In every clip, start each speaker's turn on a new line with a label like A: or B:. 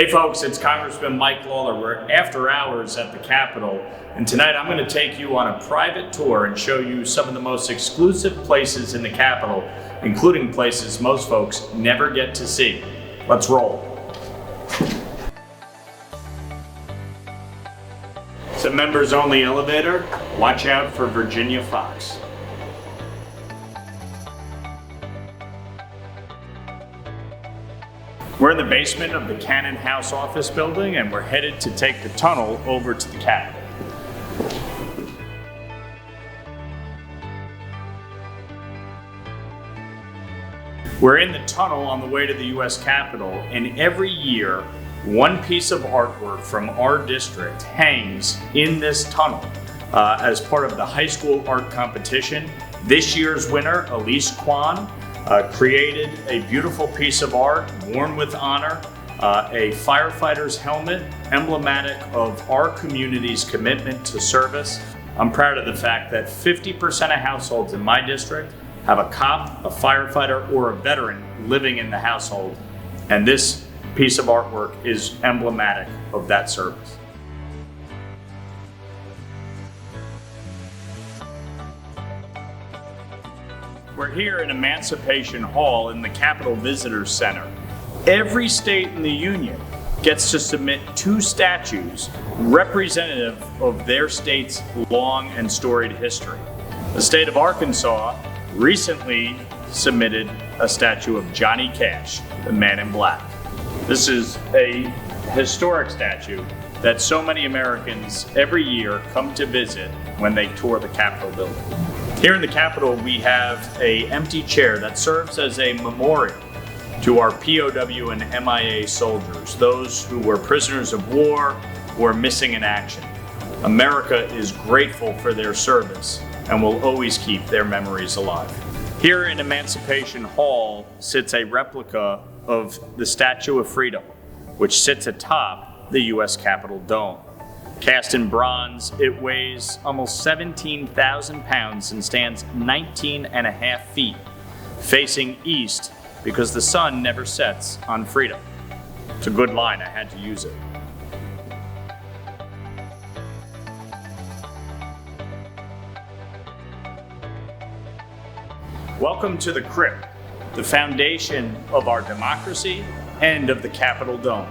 A: Hey folks, it's Congressman Mike Lawler. We're after hours at the Capitol, and tonight I'm going to take you on a private tour and show you some of the most exclusive places in the Capitol, including places most folks never get to see. Let's roll. It's a members only elevator. Watch out for Virginia Fox. We're in the basement of the Cannon House office building, and we're headed to take the tunnel over to the Capitol. We're in the tunnel on the way to the U.S. Capitol, and every year, one piece of artwork from our district hangs in this tunnel as part of the high school art competition. This year's winner, Elise Kwan, created a beautiful piece of art, worn with honor, a firefighter's helmet, emblematic of our community's commitment to service. I'm proud of the fact that 50% of households in my district have a cop, a firefighter, or a veteran living in the household, and this piece of artwork is emblematic of that service. We're here in Emancipation Hall in the Capitol Visitors Center. Every state in the Union gets to submit 2 statues representative of their state's long and storied history. The state of Arkansas recently submitted a statue of Johnny Cash, the Man in Black. This is a historic statue that so many Americans every year come to visit when they tour the Capitol building. Here in the Capitol, we have an empty chair that serves as a memorial to our POW and MIA soldiers, those who were prisoners of war or missing in action. America is grateful for their service and will always keep their memories alive. Here in Emancipation Hall sits a replica of the Statue of Freedom, which sits atop the U.S. Capitol dome. Cast in bronze, it weighs almost 17,000 pounds and stands 19.5 feet, facing east because the sun never sets on freedom. It's a good line, I had to use it. Welcome to the Crypt, the foundation of our democracy and of the Capitol Dome,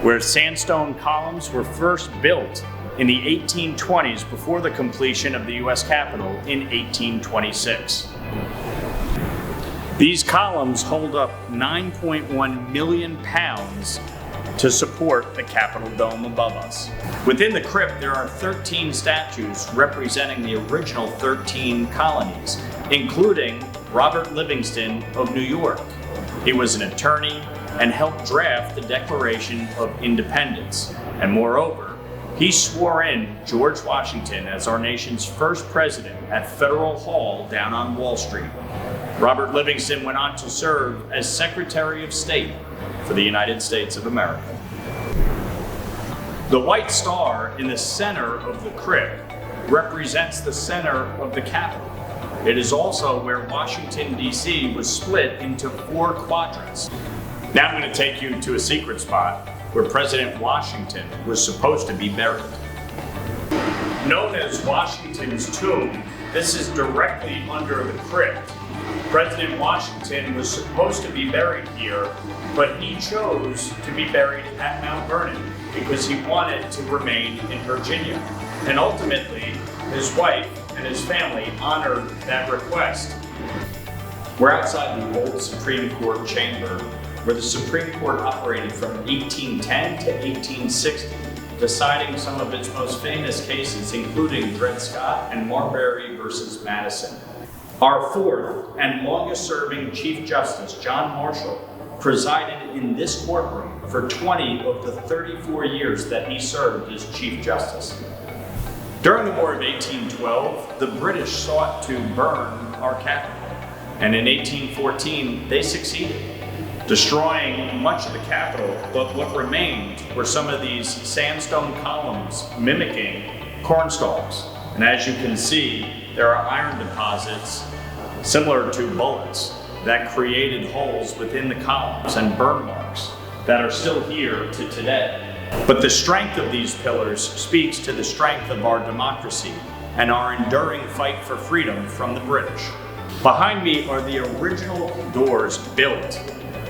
A: where sandstone columns were first built in the 1820s before the completion of the U.S. Capitol in 1826. These columns hold up 9.1 million pounds to support the Capitol Dome above us. Within the crypt, there are 13 statues representing the original 13 colonies, including Robert Livingston of New York. He was an attorney and helped draft the Declaration of Independence. And moreover, he swore in George Washington as our nation's first president at Federal Hall down on Wall Street. Robert Livingston went on to serve as Secretary of State for the United States of America. The white star in the center of the crypt represents the center of the Capitol. It is also where Washington, D.C. was split into 4 quadrants. Now I'm going to take you to a secret spot where President Washington was supposed to be buried. Known as Washington's tomb, this is directly under the crypt. President Washington was supposed to be buried here, but he chose to be buried at Mount Vernon because he wanted to remain in Virginia. And ultimately, his wife and his family honored that request. We're outside the old Supreme Court chamber, where the Supreme Court operated from 1810 to 1860, deciding some of its most famous cases, including Dred Scott and Marbury versus Madison. Our 4th and longest-serving Chief Justice, John Marshall, presided in this courtroom for 20 of the 34 years that he served as Chief Justice. During the War of 1812, the British sought to burn our capital, and in 1814, they succeeded, destroying much of the Capitol, but what remained were some of these sandstone columns mimicking cornstalks. And as you can see, there are iron deposits similar to bullets that created holes within the columns and burn marks. that are still here to today. But the strength of these pillars speaks to the strength of our democracy and our enduring fight for freedom from the British. Behind me are the original doors built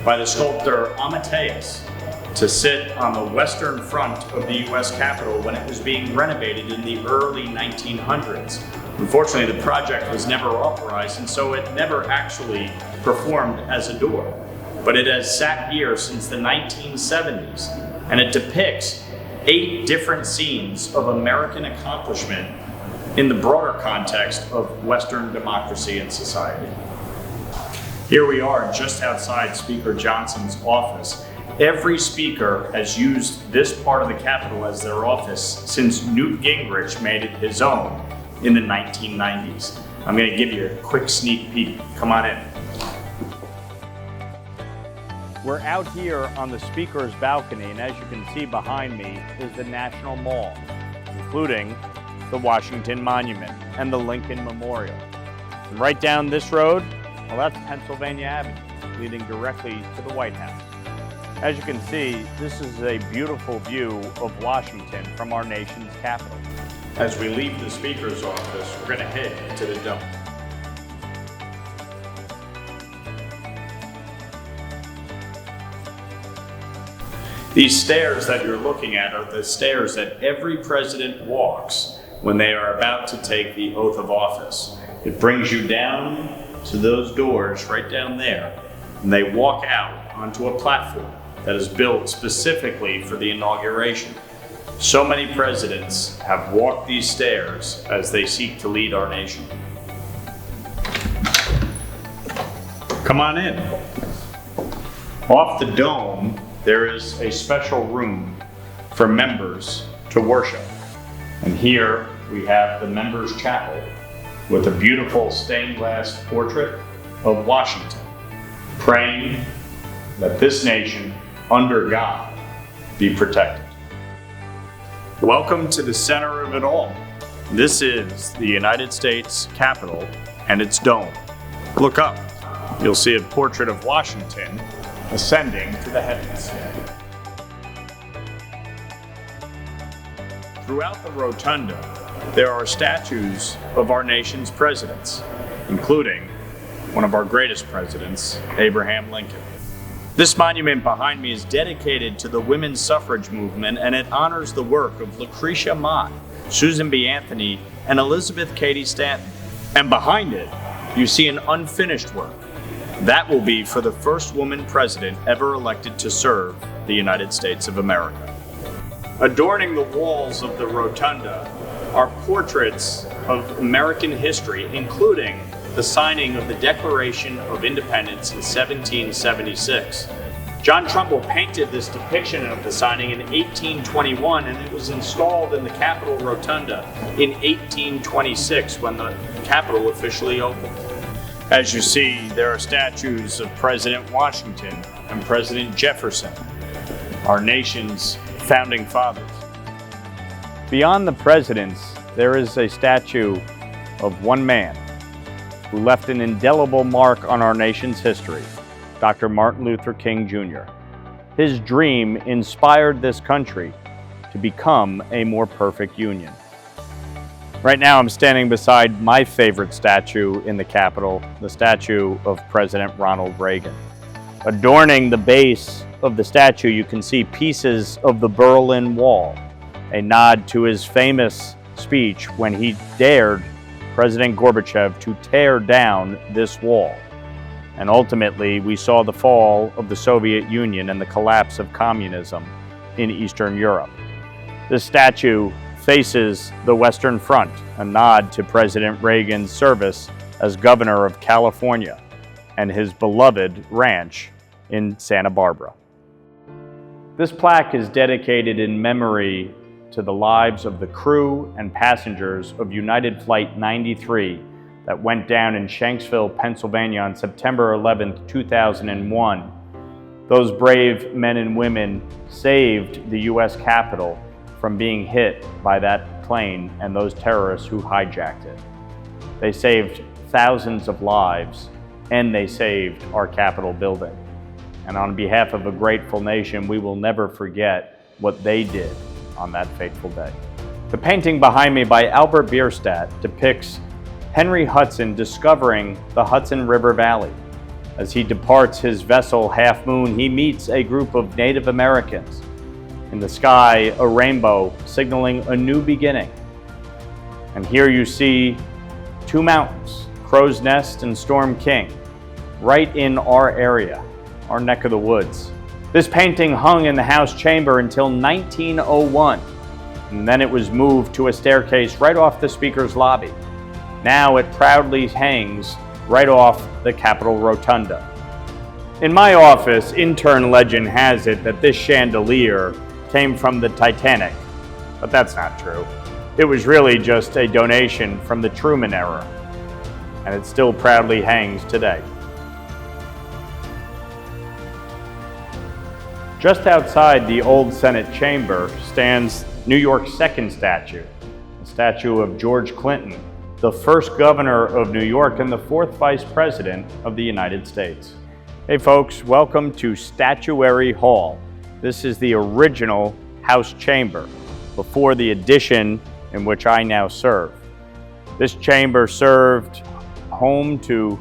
A: by the sculptor Amadeus to sit on the western front of the US Capitol when it was being renovated in the early 1900s. Unfortunately, the project was never authorized, and so it never actually performed as a door. But it has sat here since the 1970s, and it depicts 8 different scenes of American accomplishment in the broader context of Western democracy and society. Here we are just outside Speaker Johnson's office. Every speaker has used this part of the Capitol as their office since Newt Gingrich made it his own in the 1990s. I'm going to give you a quick sneak peek. Come on in. We're out here on the Speaker's balcony, and as you can see behind me is the National Mall, including the Washington Monument and the Lincoln Memorial. And right down this road, well, that's Pennsylvania Avenue, leading directly to the White House. As you can see, this is a beautiful view of Washington from our nation's capital. As we leave the Speaker's office, we're going to head to the Dome. These stairs that you're looking at are the stairs that every president walks when they are about to take the oath of office. It brings you down to those doors right down there, and they walk out onto a platform that is built specifically for the inauguration. So many presidents have walked these stairs as they seek to lead our nation. Come on in. Off the dome, there is a special room for members to worship. And here we have the members' chapel with a beautiful stained glass portrait of Washington, praying that this nation, under God, be protected. Welcome to the center of it all. This is the United States Capitol and its dome. Look up. You'll see a portrait of Washington ascending to the heavens. Throughout the rotunda, there are statues of our nation's presidents, including one of our greatest presidents, Abraham Lincoln. This monument behind me is dedicated to the women's suffrage movement, and it honors the work of Lucretia Mott, Susan B. Anthony, and Elizabeth Cady Stanton. And behind it, you see an unfinished work. That will be for the first woman president ever elected to serve the United States of America. Adorning the walls of the rotunda are portraits of American history, including the signing of the Declaration of Independence in 1776. John Trumbull painted this depiction of the signing in 1821, and it was installed in the Capitol Rotunda in 1826 when the Capitol officially opened. As you see, there are statues of President Washington and President Jefferson, our nation's founding fathers. Beyond the presidents, there is a statue of one man who left an indelible mark on our nation's history, Dr. Martin Luther King Jr. His dream inspired this country to become a more perfect union. Right now I'm standing beside my favorite statue in the Capitol, the statue of President Ronald Reagan. Adorning the base of the statue, you can see pieces of the Berlin Wall, a nod to his famous speech when he dared President Gorbachev to tear down this wall. And ultimately, we saw the fall of the Soviet Union and the collapse of communism in Eastern Europe. This statue faces the Western Front, a nod to President Reagan's service as governor of California and his beloved ranch in Santa Barbara. This plaque is dedicated in memory to the lives of the crew and passengers of United Flight 93 that went down in Shanksville, Pennsylvania on September 11, 2001. Those brave men and women saved the US Capitol from being hit by that plane and those terrorists who hijacked it. They saved thousands of lives, and they saved our Capitol building.
B: And on behalf of a grateful nation, we will never forget what they did on that fateful day. The painting behind me by Albert Bierstadt depicts Henry Hudson discovering the Hudson River Valley. As he departs his vessel Half Moon, he meets a group of Native Americans. In the sky, a rainbow signaling a new beginning. And here you see two mountains, Crow's Nest and Storm King, right in our area, our neck of the woods. This painting hung in the House chamber until 1901, and then it was moved to a staircase right off the Speaker's lobby. Now it proudly hangs right off the Capitol Rotunda. In my office, intern legend has it that this chandelier came from the Titanic, but that's not true. It was really just a donation from the Truman era, and it still proudly hangs today. Just outside the old Senate chamber stands New York's second statue, a statue of George Clinton, the first governor of New York and the fourth vice president of the United States. Hey folks, welcome to Statuary Hall. This is the original House chamber before the addition in which I now serve. This chamber served home to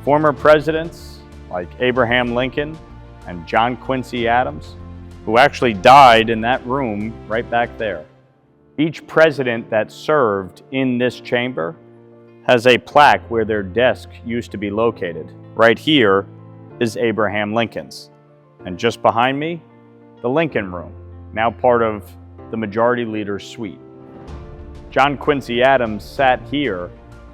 B: former presidents like Abraham Lincoln and John Quincy Adams, who actually died in that room right back there. Each president that served in this chamber has a plaque where their desk used to be located. Right here is Abraham Lincoln's. And just behind me, the Lincoln Room, now part of the Majority Leader's suite. John Quincy Adams sat here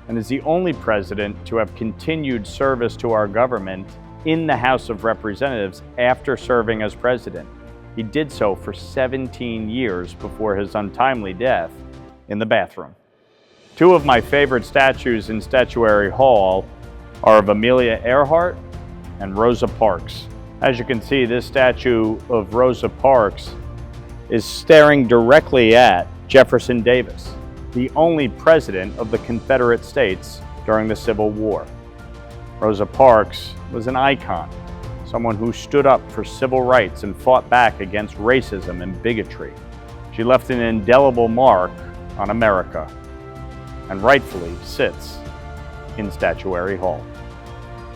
B: and is the only president to have continued service to our government in the House of Representatives after serving as president. He did so for 17 years before his untimely death in the bathroom. Two of my favorite statues in Statuary Hall are of Amelia Earhart and Rosa Parks. As you can see, this statue of Rosa Parks is staring directly at Jefferson Davis, the only president of the Confederate States during the Civil War. Rosa Parks was an icon, someone who stood up for civil rights and fought back against racism and bigotry. She left an indelible mark on America, and rightfully sits in Statuary Hall.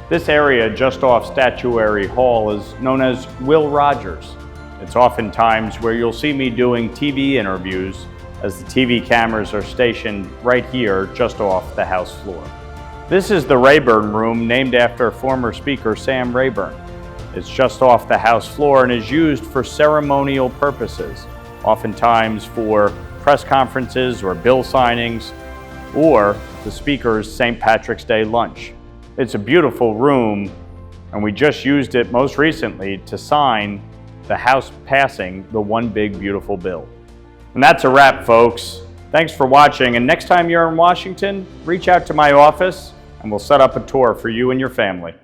B: This area just off Statuary Hall is known as Will Rogers. It's oftentimes where you'll see me doing TV interviews as the TV cameras are stationed right here just off the House floor. This is the Rayburn Room, named after former Speaker Sam Rayburn. It's just off the House floor and is used for ceremonial purposes, oftentimes for press conferences or bill signings, or the Speaker's St. Patrick's Day lunch. It's a beautiful room, and we just used it most recently to sign the House passing the One Big Beautiful Bill. And that's a wrap, folks. Thanks for watching, and next time you're in Washington, reach out to my office and we'll set up a tour for you and your family.